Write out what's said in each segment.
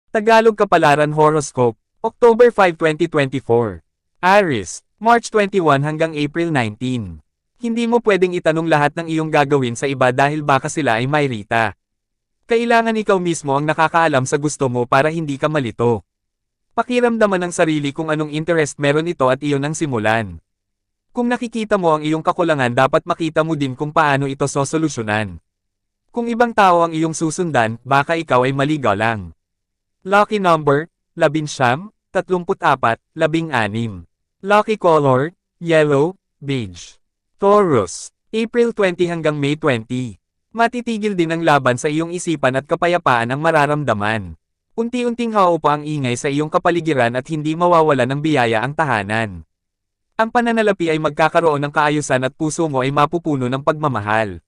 Tagalog Kapalaran Horoscope, October 5, 2024. Aries, March 21 hanggang April 19. Hindi mo pwedeng itanong lahat ng iyong gagawin sa iba dahil baka sila ay mayrita. Kailangan ikaw mismo ang nakakaalam sa gusto mo para hindi ka malito. Pakiramdaman ng sarili kung anong interest meron ito at iyon ang simulan. Kung nakikita mo ang iyong kakulangan, dapat makita mo din kung paano ito sosolusyonan. Kung ibang tao ang iyong susundan, baka ikaw ay maligaw lang. Lucky number, 19, 34, 16. Lucky color, yellow, beige. Taurus, April 20 hanggang May 20. Matitigil din ang laban sa iyong isipan at kapayapaan ang mararamdaman. Unti-unting haupa ang ingay sa iyong kapaligiran at hindi mawawala ng biyaya ang tahanan. Ang pananalapi ay magkakaroon ng kaayusan at puso mo ay mapupuno ng pagmamahal.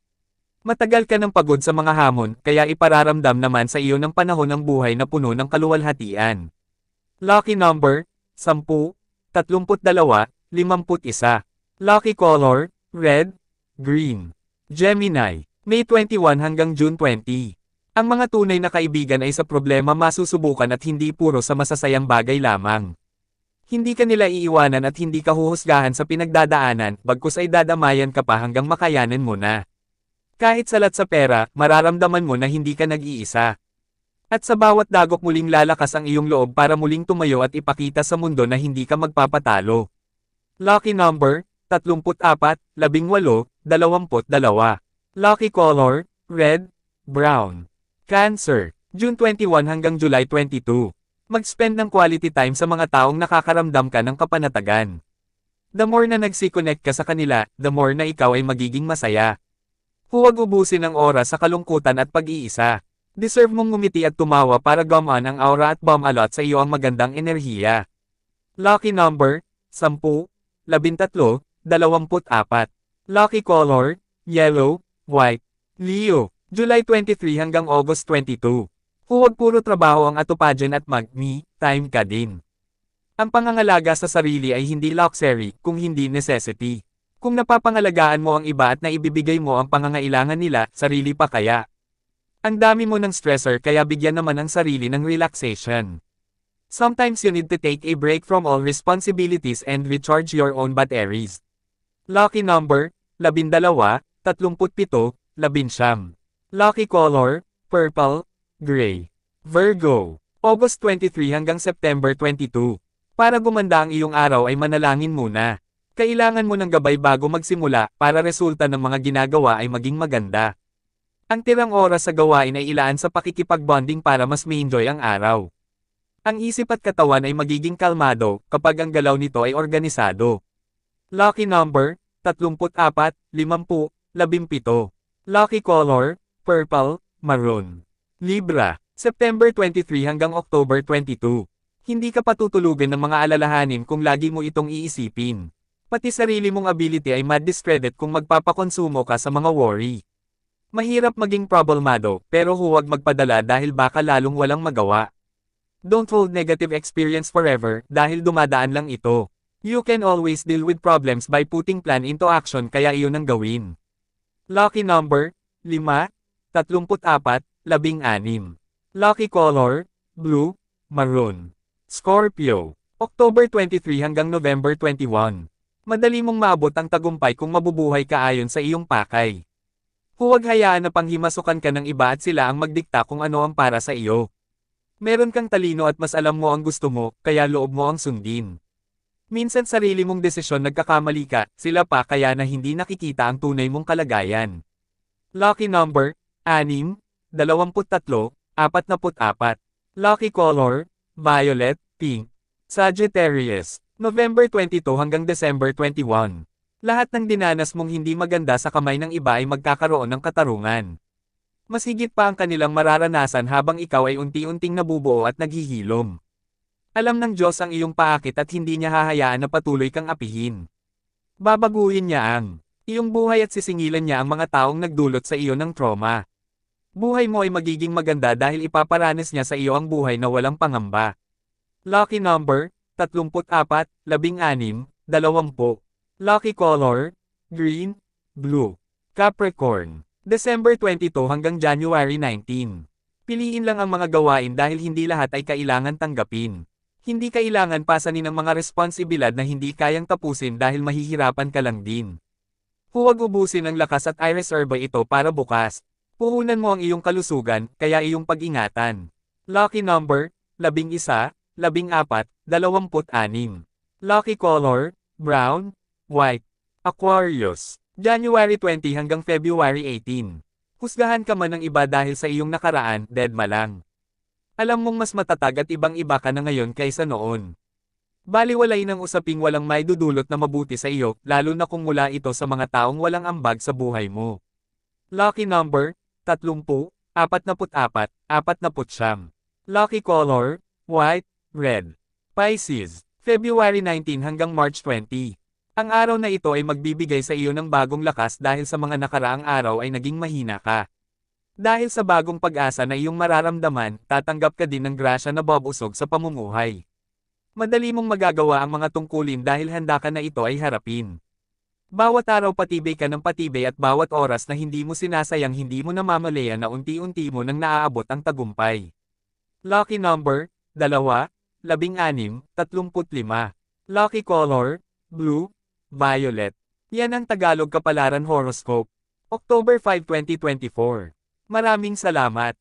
Matagal ka ng pagod sa mga hamon, kaya ipararamdam naman sa iyo ng panahon ng buhay na puno ng kaluwalhatian. Lucky number, 10, 32, 51. Lucky color, red, green. Gemini, May 21 hanggang June 20. Ang mga tunay na kaibigan ay sa problema masusubukan at hindi puro sa masasayang bagay lamang. Hindi ka nila iiwanan at hindi ka huhusgahan sa pinagdadaanan, bagkus ay dadamayan ka pa hanggang makayanan mo na. Kahit salat sa pera, mararamdaman mo na hindi ka nag-iisa. At sa bawat dagok muling lalakas ang iyong loob para muling tumayo at ipakita sa mundo na hindi ka magpapatalo. Lucky number, 34, 18, 22. Lucky color, red, brown. Cancer, June 21 hanggang July 22. Mag-spend ng quality time sa mga taong nakakaramdam ka ng kapanatagan. The more na nagsi-connect ka sa kanila, the more na ikaw ay magiging masaya. Huwag ubusin ang oras sa kalungkutan at pag-iisa. Deserve mong ngumiti at tumawa para gumaan ang aura at bumalot sa iyo ang magandang enerhiya. Lucky number, 10, 13, 24. Lucky color, yellow, white. Leo, July 23 hanggang August 22. Huwag puro trabaho ang atupajan at mag-me time ka din. Ang pangangalaga sa sarili ay hindi luxury, kung hindi necessity. Kung napapangalagaan mo ang iba at naibibigay mo ang pangangailangan nila, sarili pa kaya? Ang dami mo ng stressor kaya bigyan naman ang sarili ng relaxation. Sometimes you need to take a break from all responsibilities and recharge your own batteries. Lucky number, 12, 37, 11. Lucky color, purple, gray. Virgo, August 23 hanggang September 22. Para gumanda ang iyong araw ay manalangin muna. Kailangan mo ng gabay bago magsimula para resulta ng mga ginagawa ay maging maganda. Ang tirang oras sa gawain ay ilaan sa pakikipag-bonding para mas ma-enjoy ang araw. Ang isip at katawan ay magiging kalmado kapag ang galaw nito ay organisado. Lucky number, 34, 50, 17. Lucky color, purple, maroon. Libra, September 23 hanggang October 22. Hindi ka patutulugan ng mga alalahanin kung lagi mo itong iisipin. Pati sarili mong ability ay ma-discredit kung magpapakonsumo ka sa mga worry. Mahirap maging problemado, pero huwag magpadala dahil baka lalong walang magawa. Don't hold negative experience forever, dahil dumadaan lang ito. You can always deal with problems by putting plan into action, kaya iyon ang gawin. Lucky number, 5, 34, 16. Lucky color, blue, maroon. Scorpio, October 23 hanggang November 21. Madali mong maabot ang tagumpay kung mabubuhay ka ayon sa iyong pakay. Huwag hayaan na panghimasukan ka ng iba at sila ang magdikta kung ano ang para sa iyo. Meron kang talino at mas alam mo ang gusto mo, kaya loob mo ang sundin. Minsan sarili mong desisyon nagkakamali ka, sila pa kaya na hindi nakikita ang tunay mong kalagayan. Lucky number, 6, 23, 44. Lucky color, violet, pink. Sagittarius, November 22 hanggang December 21. Lahat ng dinanas mong hindi maganda sa kamay ng iba ay magkakaroon ng katarungan. Mas higit pa ang kanilang mararanasan habang ikaw ay unti-unting nabubuo at naghihilom. Alam ng Diyos ang iyong paakit at hindi niya hahayaan na patuloy kang apihin. Babaguhin niya ang iyong buhay at sisingilan niya ang mga taong nagdulot sa iyo ng trauma. Buhay mo ay magiging maganda dahil ipaparanas niya sa iyo ang buhay na walang pangamba. Lucky number, 34, 16, 20. Lucky color, green, blue. Capricorn, December 22 hanggang January 19. Piliin lang ang mga gawain dahil hindi lahat ay kailangan tanggapin. Hindi kailangan pasanin ang mga responsibilidad na hindi kayang tapusin dahil mahihirapan ka lang din. Huwag ubusin ang lakas at i-reserve ito para bukas. Puhunan mo ang iyong kalusugan, kaya iyong pag-ingatan. Lucky number, 11, 14, 26. Lucky color, brown, white. Aquarius. January 20 hanggang February 18. Husgahan ka man ng iba dahil sa iyong nakaraan, deadma lang. Alam mong mas matatag at ibang-iba ka na ngayon kaysa noon. Baliwalay ng usaping walang maidudulot na mabuti sa iyo, lalo na kung mula ito sa mga taong walang ambag sa buhay mo. Lucky number, 30, 44, 49. Lucky color, white, red. Pisces, February 19 hanggang March 20. Ang araw na ito ay magbibigay sa iyo ng bagong lakas dahil sa mga nakaraang araw ay naging mahina ka. Dahil sa bagong pag-asa na iyong mararamdaman, tatanggap ka din ng grasya na babusog sa pamumuhay. Madali mong magagawa ang mga tungkulin dahil handa ka na ito ay harapin. Bawat araw patibay ka ng patibay at bawat oras na hindi mo sinasayang hindi mo namamalayan na unti-unti mo nang naaabot ang tagumpay. Lucky number, 2, 16, 35. Lucky color, blue, violet. Yan ang Tagalog Kapalaran Horoscope. October 5, 2024. Maraming salamat.